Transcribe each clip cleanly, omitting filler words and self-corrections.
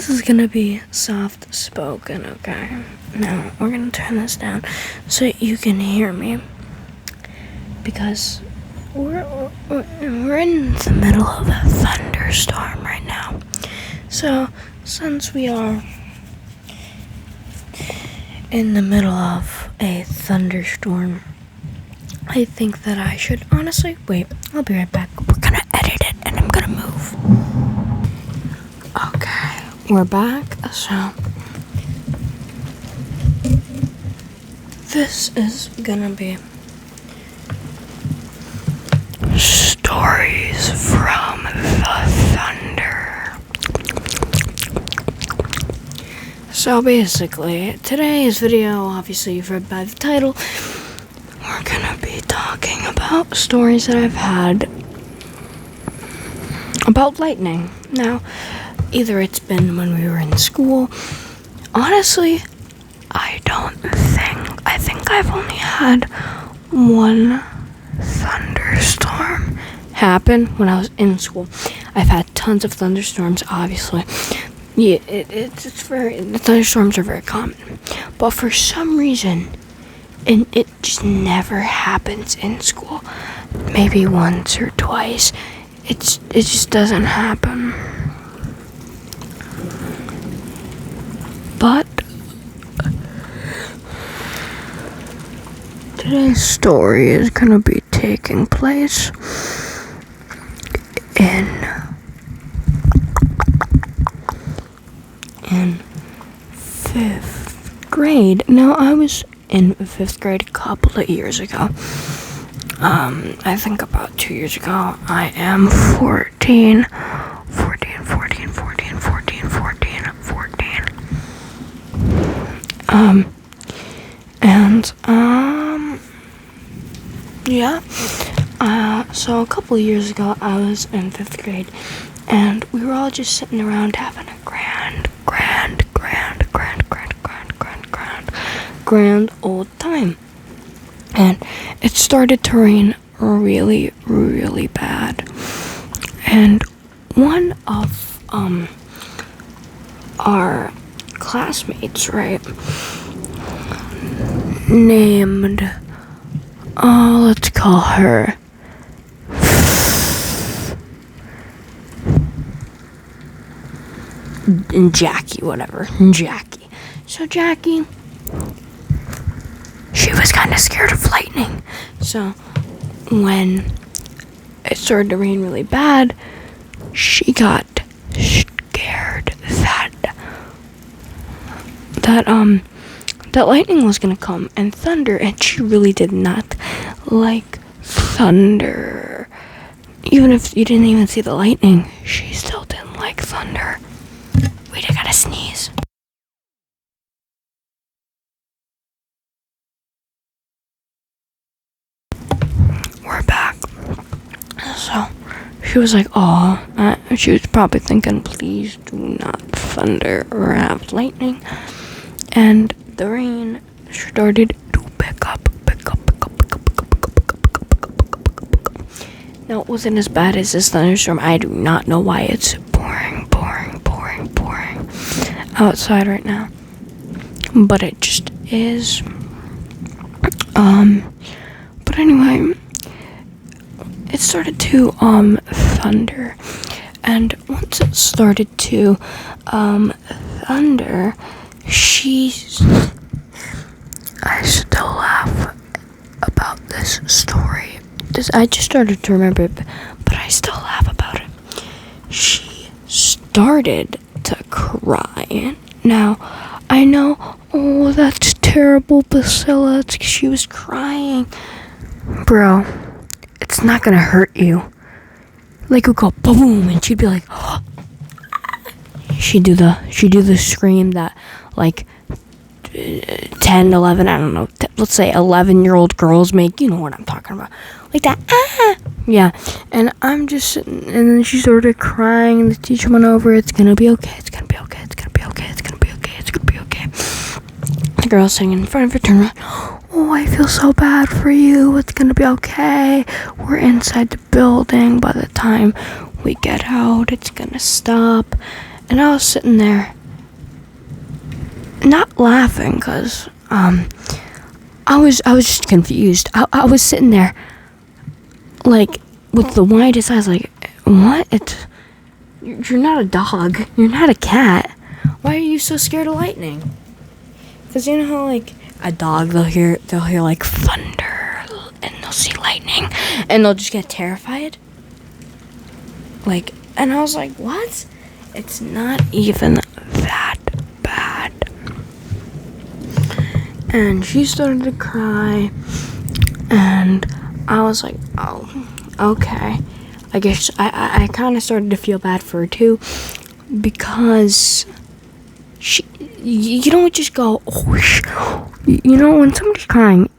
this is gonna be soft spoken, okay? Now, we're gonna turn this down so you can hear me. Because we're in the middle of a thunderstorm right now. So, since we are in the middle of a thunderstorm, I think that I should honestly wait. I'll be right back. We're gonna edit it and I'm gonna move. Okay, we're back. So this is gonna be stories from the thunder. So basically, today's video, obviously you've read by the title, we're gonna be talking about stories that I've had about lightning. Now, either it's been when we were in school. Honestly, I think I've only had one thunderstorm happen when I was in school. I've had tons of thunderstorms, obviously. Yeah, the thunderstorms are very common. But for some reason, and it just never happens in school. Maybe once or twice. It just doesn't happen. But today's story is gonna be taking place in 5th grade. Now, I was in 5th grade a couple of years ago. I think about 2 years ago. I am 14. So a couple of years ago, I was in 5th grade, and we were all just sitting around having a grand old time. And it started to rain really, really bad. And one of our classmates, right, named, let's call her Jackie, whatever. Jackie. So Jackie, she was kind of scared of lightning. So when it started to rain really bad, she got scared that lightning was gonna come and thunder, and she really did not like thunder. Even if you didn't even see the lightning, she still didn't like thunder. Wait, I gotta sneeze. We're back. So she was like, she was probably thinking, please do not thunder or have lightning. And the rain started to pick up. Now, it wasn't as bad as this thunderstorm. I do not know why it's pouring outside right now. But it just is. But anyway, it started to thunder, and once it started to thunder, I still laugh about this story. I just started to remember it, but I still laugh about it. She started to cry. Now, I know, that's terrible, Basilla. It's 'cause she was crying. Bro, it's not gonna hurt you. Like, it would go boom, and she'd be like, oh. She'd do the scream that, like, 10, 11, I don't know, let's say 11-year-old girls make. You know what I'm talking about. Like that, yeah. And I'm just sitting, and then she started crying, and the teacher went over, it's gonna be okay, it's gonna be okay, it's gonna be okay, it's gonna be okay, it's gonna be okay. The girl singing in front of her turned around, oh, I feel so bad for you, it's gonna be okay. We're inside the building. By the time we get out, it's gonna stop. And I was sitting there not laughing, because I was just confused. I was sitting there, like, with the widest eyes, like, what? You're not a dog. You're not a cat. Why are you so scared of lightning? Because you know how, like, a dog, they'll hear like thunder, and they'll see lightning, and they'll just get terrified. Like, and I was like, what? It's not even that bad. And she started to cry, and I was like, oh, okay. I guess I kind of started to feel bad for her too, because you don't just go, oh, you know, when somebody's crying,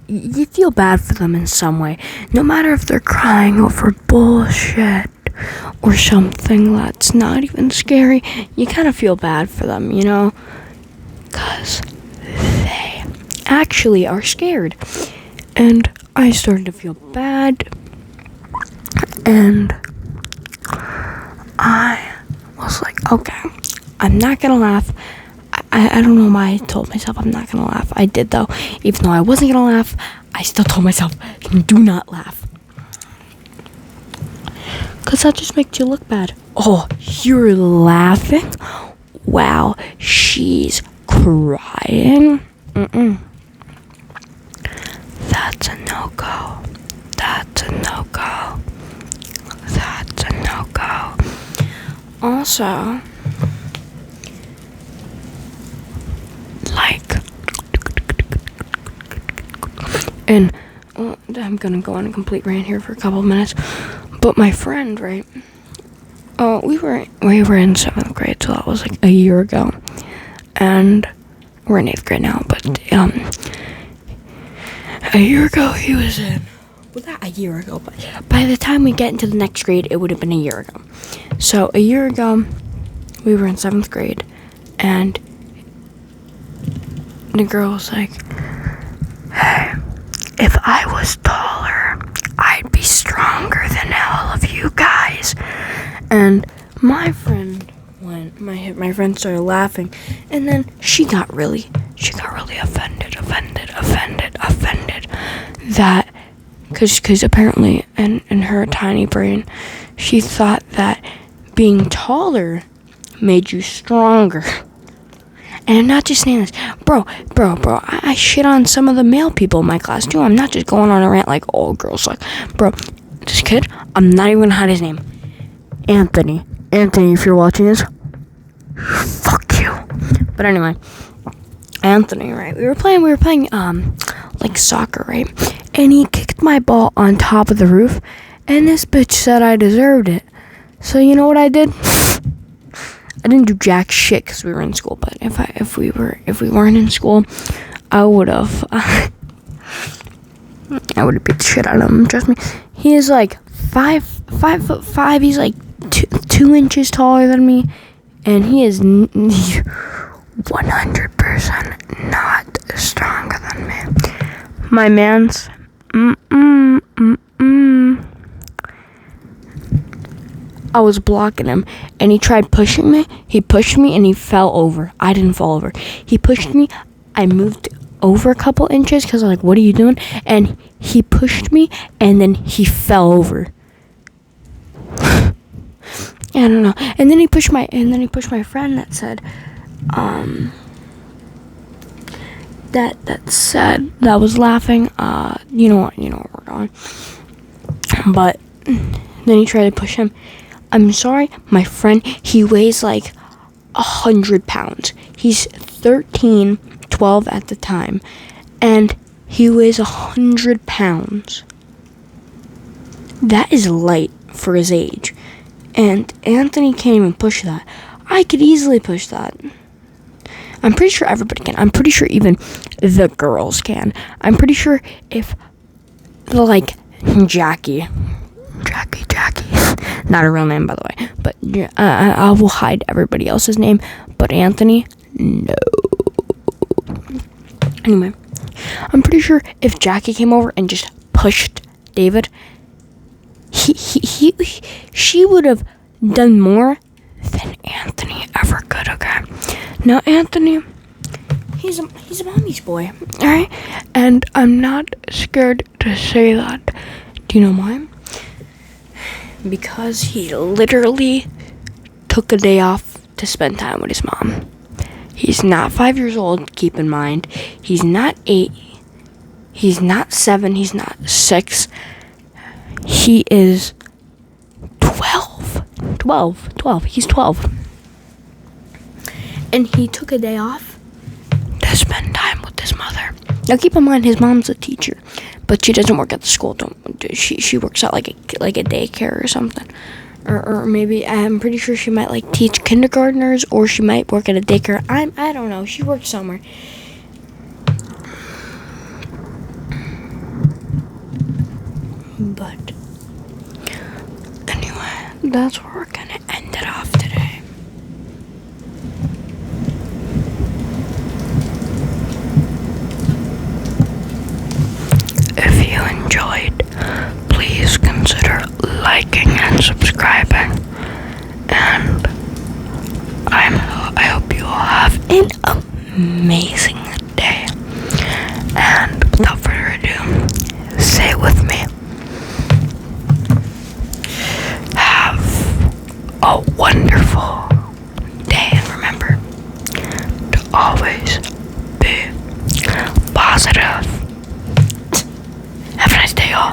you feel bad for them in some way, no matter if they're crying over bullshit or something that's not even scary. You kind of feel bad for them, you know, because they actually are scared. And I started to feel bad, and I was like, okay, I'm not gonna laugh. I don't know why I told myself I'm not gonna laugh. I did though. Even though I wasn't gonna laugh, I still told myself, do not laugh. Because that just makes you look bad. Oh, you're laughing? Wow, she's crying? That's a no-go. That's a no-go. That's a no-go. Also, like, and I'm gonna go on a complete rant here for a couple of minutes, but my friend, right, we were in 7th grade, so that was like a year ago, and we're in 8th grade now, but a year ago he was in, well, not a year ago, but by the time we get into the next grade, it would have been a year ago. So a year ago, we were in 7th grade, and the girl was like, hey, if I was taller, I'd be stronger than all of you guys. And my friend my friend started laughing, and then she got really offended that, because apparently in her tiny brain, she thought that being taller made you stronger. And I'm not just saying this, bro, I shit on some of the male people in my class too. I'm not just going on a rant like, oh, girls suck. Bro, this kid, I'm not even gonna hide his name. Anthony, if you're watching this, fuck you. But anyway, Anthony, right, we were playing like soccer, right, and he kicked my ball on top of the roof, and this bitch said I deserved it. So you know what I did? I didn't do jack shit because we were in school, but if we weren't in school, I would have beat the shit out of him. Trust me. He is like 5'5". He's like 2 inches taller than me, and he is 100% not stronger than me. My man's I was blocking him, and he tried pushing me. He pushed me, and he fell over. I didn't fall over. He pushed me. I moved over a couple inches because I was like, what are you doing? And he pushed me, and then he fell over. I don't know. And then he pushed my friend that said, that was laughing. You know what we're going. But then he tried to push him. I'm sorry, my friend, he weighs like 100 pounds. He's 13, 12 at the time, and he weighs 100 pounds. That is light for his age. And Anthony can't even push that. I could easily push that. I'm pretty sure everybody can. I'm pretty sure even the girls can. I'm pretty sure if, like, Jackie, not a real name, by the way, but I will hide everybody else's name, but Anthony, no. Anyway, I'm pretty sure if Jackie came over and just pushed David, she would have done more than Anthony ever could, okay? Now, Anthony, he's a mommy's boy, alright? And I'm not scared to say that. Do you know why? Because he literally took a day off to spend time with his mom. He's not 5 years old, keep in mind. He's not 8. He's not 7. He's not 6. He is 12. 12. He's 12. And he took a day off to spend time with his mother. Now keep in mind, his mom's a teacher, but she doesn't work at the school. She works at like a daycare or something. Or maybe, I'm pretty sure she might like teach kindergartners, or she might work at a daycare. I don't know. She works somewhere. But anyway, that's where we're gonna end it off today. If you enjoyed, please consider liking and subscribing. And I hope you all have an amazing day. And without further ado, say it with me. Have a wonderful day, and remember to always be positive. Have a nice day, y'all.